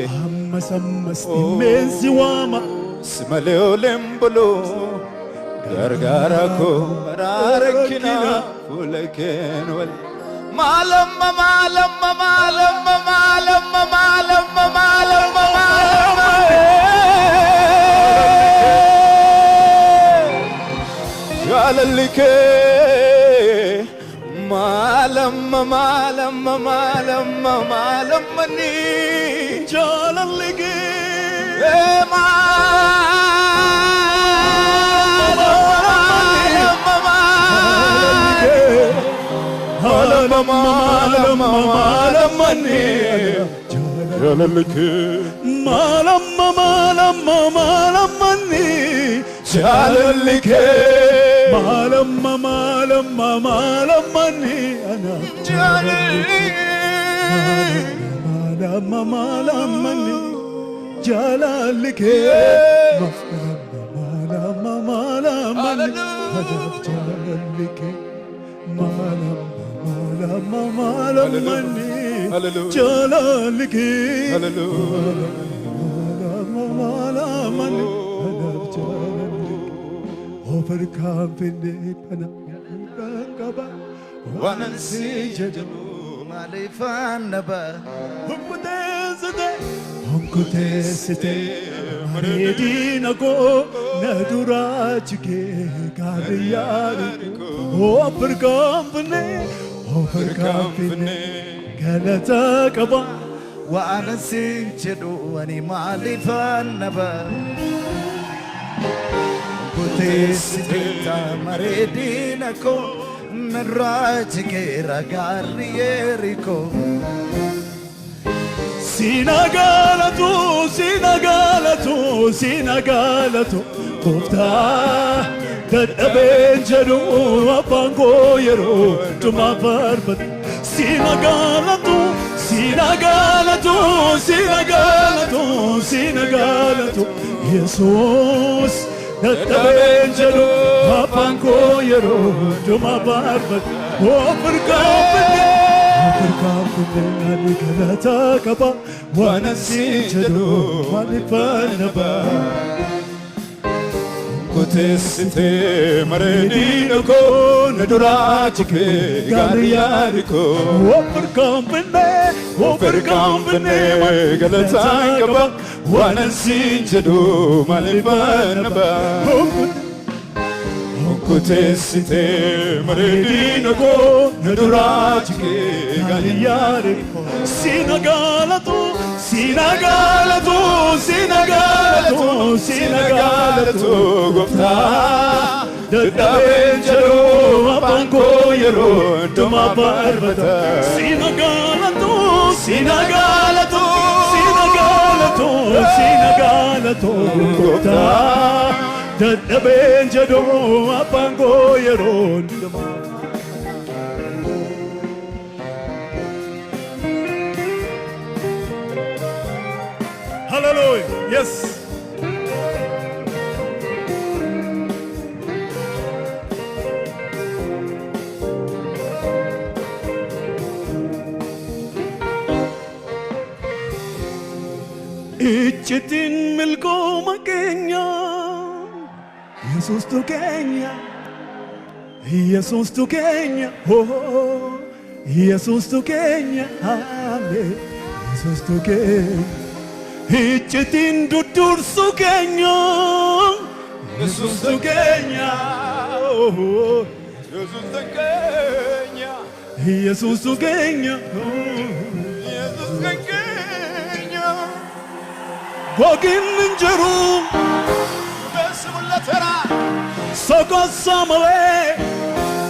ammas immensi waama simalee lembolo gargaarako bararakina fulakeen wal malamma malamma malamma malamma malamma malamma malamma jalalike malamma malamma malamma malamma ni jalalike jalalike malamma malamma malamma jalalike malamma malamma malamma ana malamma malamma jalalike malamma malamma jalalike malamma malamma jalalike overconfident panakaba wanansi jadu malifanaba Onkutesite maredina ko nadurachike gariyari overconfident galata kaba wanansi jadu ani malifanaba Kutesita maredina ko narajike ragariyeriko Sinagalatu sinagalatu Kofta dadhaben jedhu abbaan koo yeroo dhumaa barbadu Sinagalatu Yesuus dadhaben jedhu abbaan koo yeroo dhumaa barbadu Overconfident galata kaba wanansi jedhu malifanaba Kutesite maredina ko nadurachike gariyariko Overconfident galata kaba wanansi jedhu malifanaba Kutesite maredina ko nadurachike gariyariko Sinagalatu gofta dadhaben jedhu abbaan koo yeroo dhumaa barbada Sinagalatu gofta dadhaben jedhu abbaan koo yeroo dhumaa Hallelujah. Yes. Iccitin milkooma keenya Yesuustu keenya Yesuustu keenya oh Yesuustu keenya amen Yesuustu keenya Iccitin dudursu keenya Yesuustu keenya oh Yesuustu keenya Yesuustu keenya Yesuustu keenya Gogin injiru Besmulatera Sokossa male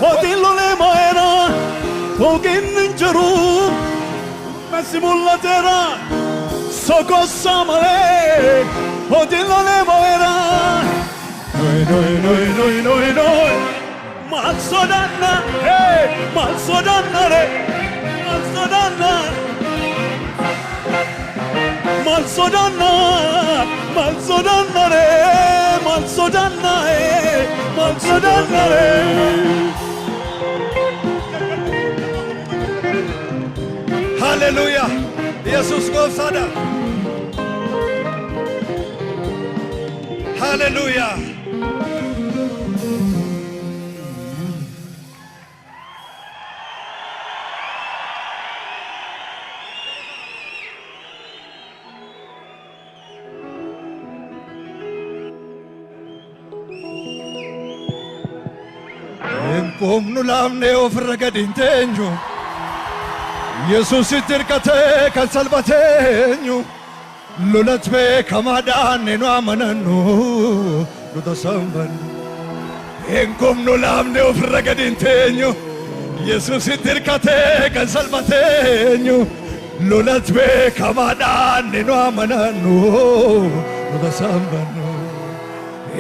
Odillole moera Gogin injiru Besmulatera Sokossa male Odillole moera Noi Malsodanna hey Malsodanna re Malsodanna Malsodanna re Malsodanna re Hallelujah. Jesus goes on. ሃሌሉያ Enkomnu lamne ofrega dintegno Jesus itirkate kan salvategno Lulatbe kamadane no amanano Luda samban Enkomnu lamne ofrega dintegno Jesus itirkate kan salvategno Lulatbe kamadane no amanano Luda samban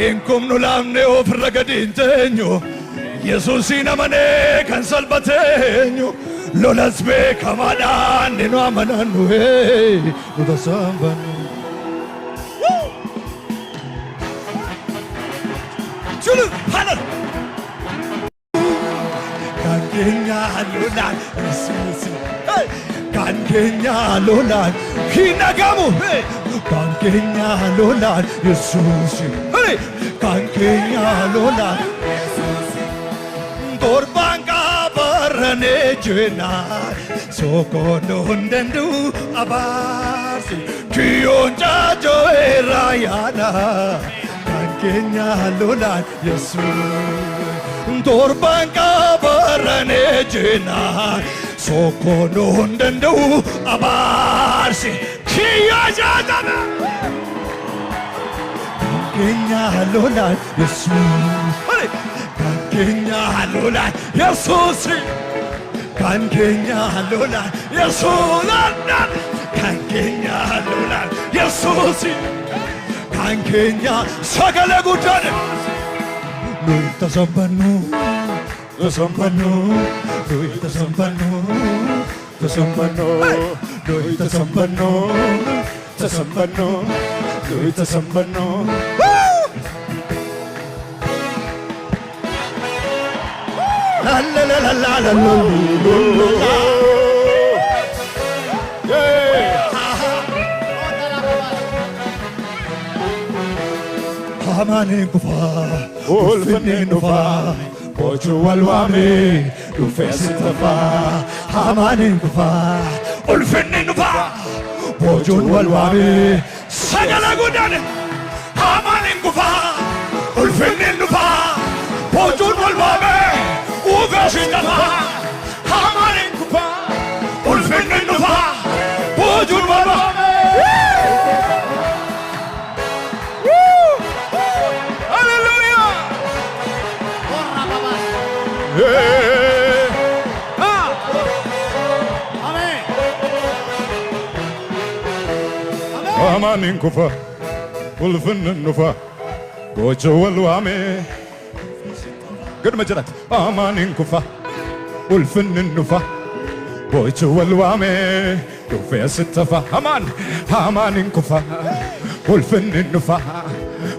Enkomnu lamne ofrega dintegno Jesus inamane kan salvategno Lolas be kamadan no amananu hey Luda sambanu Chulu hanan Kan kenya lolan Jesus hey Kan kenya lolan hinagamu hey Kan kenya lolan Jesus hey Kan kenya lolan Torbanga barane jena sokono hundendu abarsi kiyonja joerayana kankenya lolan yesu Torbanga barane jena sokono hundendu abarsi kiyonja jana kankenya lolan yesu Kenya lolan Jesus kan Kenya lolan Jesus kan Kenya lolan Jesus kan Kenya sagale gudan Luita sambanu sambanu Luita sambanu sambanu Luita sambanu sambanu Luita sambanu La la la la la la la la Hamane kufa ulfine nufa Pochu walwame dufesitafa Hamane kufa ulfine nufa Pochu walwame sagala gudane Hamane kufa ulfine nufa Pochu walwame Uveshitafa Hamanin kupa Ulfinin nufa Pujun walwame Hallelujah Amen Hamanin kupa Ulfinin nufa Pujun walwame قد ما جرت أمان كفا والفن النفا بوجه والوامي وفي ستفا أمان كفا والفن النفا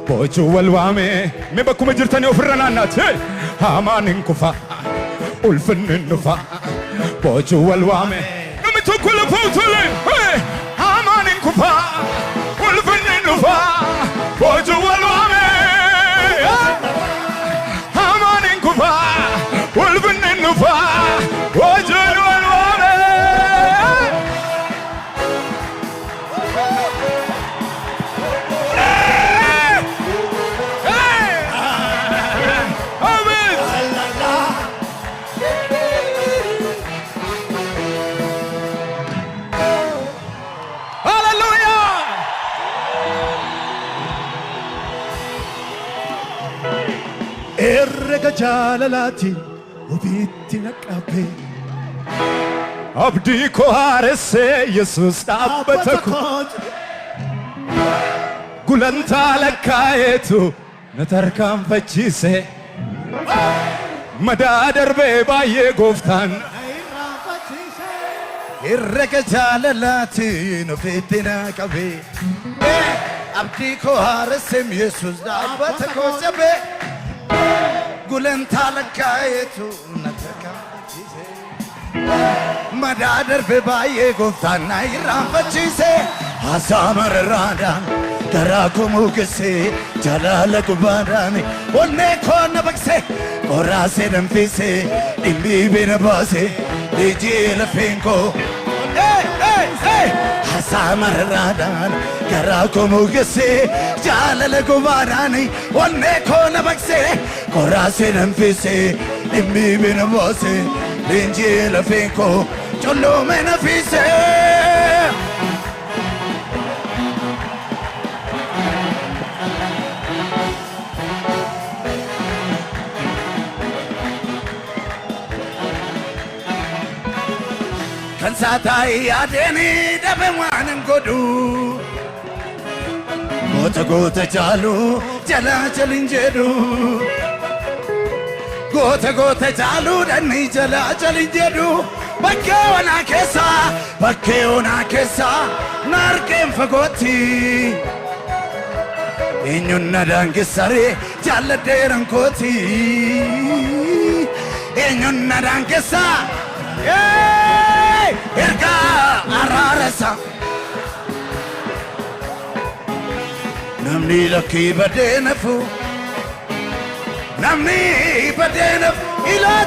بوجه والوامي مي بكم جرتني وفرنا النات أمان كفا والفن النفا بوجه والوامي نمي تقول فوتولين أمان كفا والفن النفا بوجه والوامي والبن النفا وجل والوامي Erga jalalati ubitti naqabe abdi ko harse yesus dhaabbatako gulanta lakkayetu natarkaanfachise madaa darbee baay'ee gooftaan erga jalalati ubitti naqabe abdi ko harse yesus dhaabbatako jabe Gulanta lakkayetu natarkaanfachise madaa darbee baay'ee gooftaan irraanfachise hasaamara raadaan garaa koo mugise jalala gubaadhaani onnee koo na baqse qoraasee danfise dhimbii bina baase lijii lafeen koo hasaa mararaadhaan garaa koo muugesse jalala gubaadhaani onnee koo na baqse qoraasee danfise dhimbii bina baase lijii lafeen koo cullume nafise. Kan saatai yaadeni dhabe waanan godhu goota goota jaalu jala jalin jedhu goota goota jaalu dhanni jala jalin jedhu bakkee onaa keessa naarqeen fagootti eenyuun na daangessare jaalladheeran kooti eenyuun na daangessa erga araarasa namni lakkii badee nafu ilaa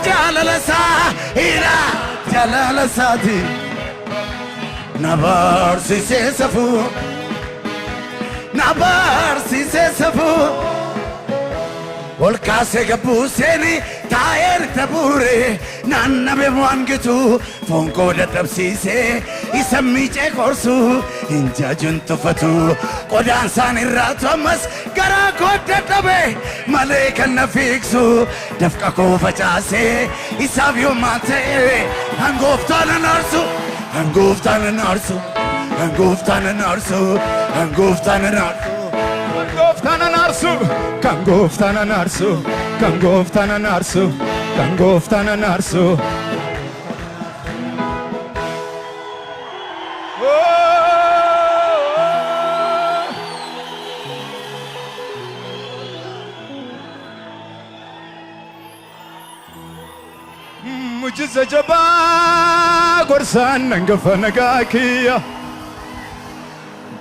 jaalalasaati na barsiisee safuu ol kaasee gabbuu seeni taa'eer tabuure naannabe waangitu fonkoo dadhabsiisee isa miicee korsu hin jaajuun tuffatu qodaan isaan irraatu ammas garaa koo dadhabe malee kan na fiigsu dafqa koo facaasee isaaf yommaa ta'e hangooftaan nan aarsu kan gooftaan aarsu mujiza jabaa gorsaan nangafa nagaa kiyya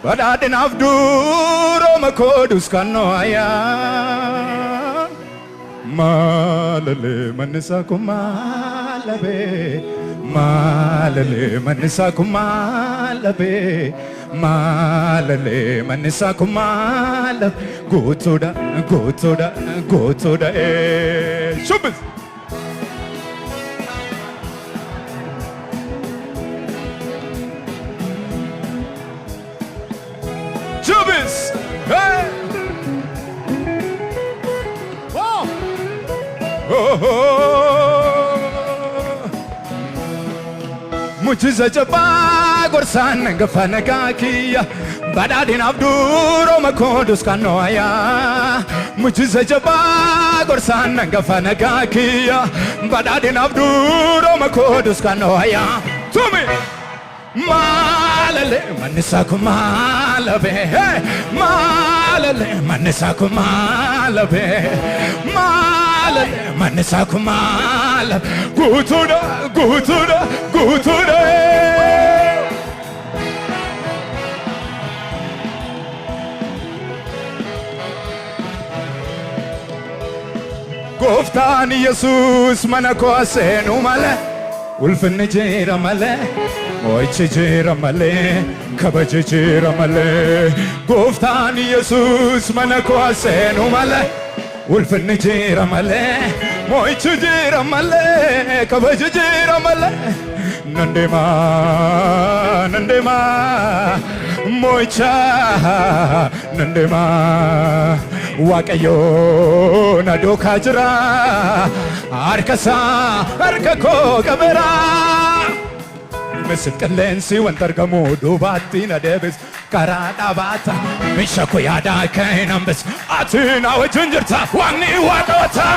badhaadhinaaf durooma koodus kannooyaa maalalee mannisaa kun maalabee maalalee mannisaa kun maalabee maalalee mannisaa kun maalabee gootoodha shubbis. Chubis! Hey! Wow! Oh! Mujiza jabaa gorsaan nangafa nagaa kiyya badhaadhinaaf durooma koodus kannooyaa mujiza jabaa gorsaan nangafa nagaa kiyya badhaadhinaaf durooma koodus kannooyaa tumi maalale mannisaa kun maalabe maalale mannisaa kun maalabe maalale mannisaa kun maalabe guutuudha Gooftaan Yesuus mana koo seenu malee ulfinni jira malee mo'ichi jira malee kabaji jira malee Gooftaan Yesuus mana koo seenu malee ulfinni jira malee mo'ichi jira malee kabaji jira malee nandema mo'icha nandema Waaqayyo na duukaa jira harka koo qabeera Misir qilleensi wanta argamu duubaatti na deebis karaa dhaabaata misha koo yaadaa ka'e nambis ati na wajjin jirta waaqni waaqota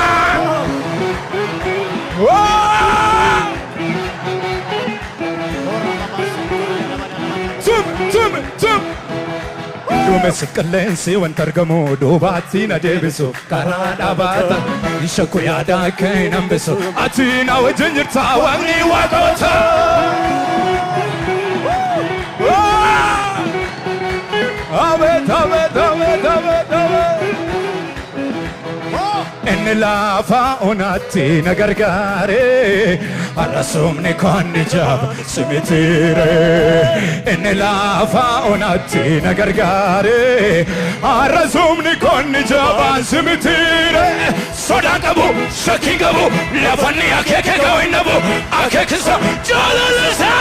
tum Misir qilleensi wanta argamu duubaatti na deebisu karaa dhaabaata misha koo yaadaa ka'e nambis ati na wajjin jirta waaqni waaqota Amen. inni lafa onatti na gargaare arrasumni konni jaba simitire inni lafa onatti na gargaare arrasumni konni jaba simitire soda qabu shakkii qabu lafanni akeeke gawinnabu akeekisa jaalalisa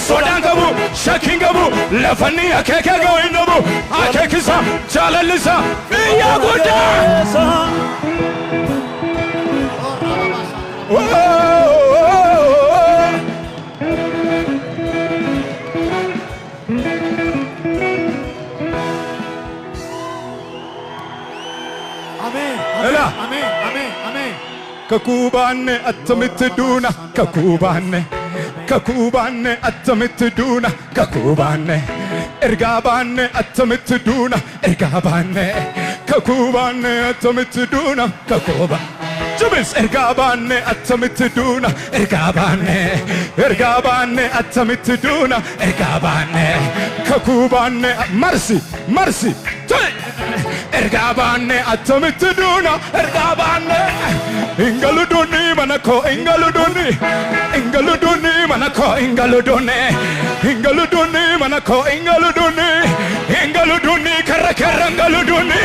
soda qabu shakkii qabu lafanni akeeke gawinnabu akeekisa jaalalisa biyya guddaa kakubaanne attamitti duuna kakubaanne attamitti duuna kakubaanne ergaa baanne attamitti duuna ergaa baanne kakubaanne attamitti duuna kakuba jubis ergaa baanne attamitti duuna ergaa baanne attamitti duuna ergaa baanne kakubaanne marsi ergaa baanne attamitti duuna ergaa baanne ingaluduni manako ingaluduni manako ingaluduni manako ingaluduni karra ingaluduni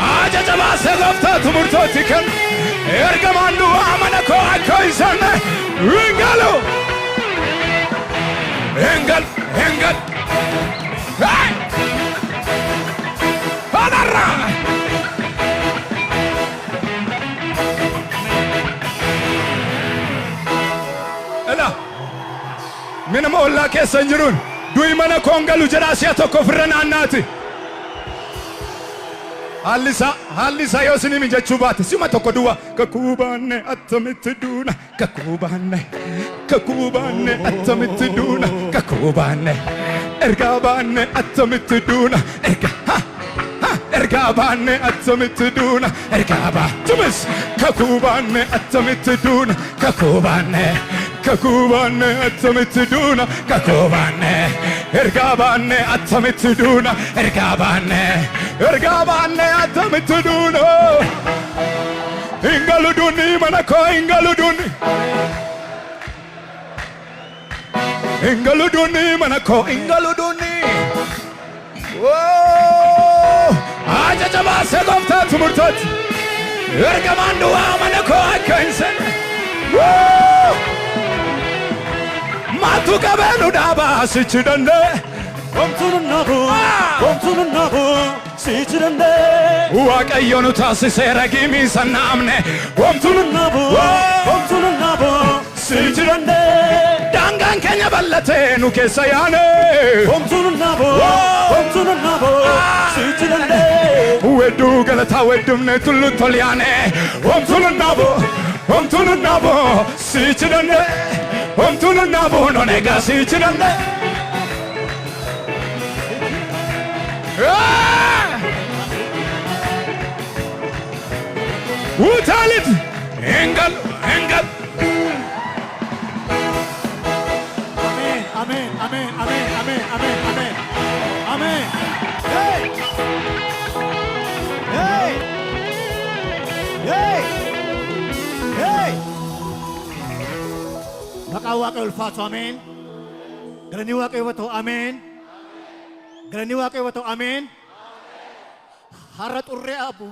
aja jabaase gofta tumurtooti kan ergamandu amanako akko isanne ingalu engal hey Panarra Ela Mina molla keessa jirun du'i mana kongalu jiraasiya tokko firra naannaati Hallisa yoo sinimi jechuu baate sima tokko du'a kakubaanne attamitti duuna kakubaanne attamitti duuna kakubaanne ergaa baanne attamitti duuna ergaa baanne attamitti duuna ergaa baatumis kakubaanne attamitti duuna kakubaanne attamitti duuna kakubaanne ergaa baanne attamitti duuna ergaa baanne attamitti duuna ingaluduni manako ingaluduni manako ingaluduni aja jabaase gofta tumurtooti ergamandu amanako akka insan matu qabeenu dhaabasichi dandee omtuun nabu sichi dandee waaqayyoon taasiseera gimii sannaamne omtuun nabu sichi dandee daangaan keenya bal'atee nu keessa yaane omtuun nabu sichi dandee wedduu galataa weddumne tullu tolyaane omtuun nabu sichi dandee omtuun nabu nonega sichi dandee Utalit engal Amen hey maqaa Waaqayyo ulfaatu amen galanii Waaqayyo ta'u amen galanii Waaqayyo ta'u amen har'a xurree abu